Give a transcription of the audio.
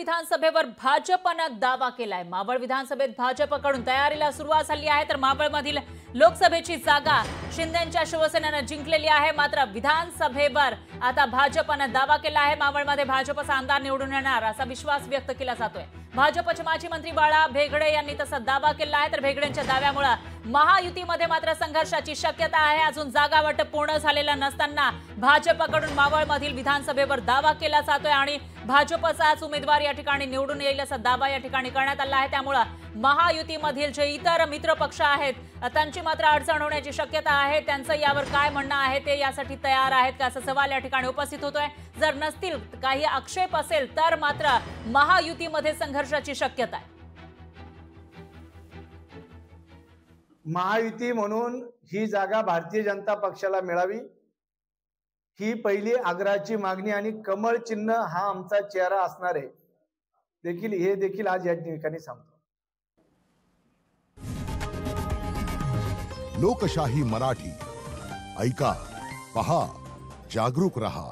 विधानसभेवर भाजपनं दावा केलाय। मावळ विधानसभेत भाजपकडून तयारीला सुरुवात झाली आहे, तर मावळमधील लोकसभेची जागा शिंदेंच्या शिवसेनेनं जिंकलेली आहे। मात्र विधानसभेवर आता भाजपनं दावा केला आहे। मावळमध्ये भाजपचा आमदार निवडून येणार असा विश्वास व्यक्त केला जातोय। भाजपचे माजी मंत्री बाळा भेगडे यांनी तसा दावा केला आहे, तर भेगडेंच्या दाव्यामुळे महायुतीमध्ये मात्र संघर्षाची शक्यता आहे। अजून जागा वाटप पूर्ण झालेलं नसताना भाजपकडून मावळमधील विधानसभेवर दावा केला जातोय आणि भाजपचाच उमेदवार या ठिकाणी निवडून येईल असा दावा या ठिकाणी करण्यात आला आहे। त्यामुळे महायुतीमधील जे इतर मित्र पक्ष आहेत त्यांची मात्र अडचण होण्याची शक्यता आहे। त्यांचं यावर काय म्हणणं आहे ते यासाठी तयार आहेत का असा सवाल या ठिकाणी उपस्थित होतोय। जर नसतील काही आक्षेप असेल तर मात्र महायुतीमध्ये संघर्षाची शक्यता आहे। महायुती म्हणून ही जागा भारतीय जनता पक्षाला मिळावी ही पहिली आग्रहाची मागणी आणि कमळ चिन्ह हा आमचा चेहरा असणार आहे हे देखील आज या ठिकाणी सांगतो। लोकशाही मराठी ऐका, पहा, जागरूक रहा।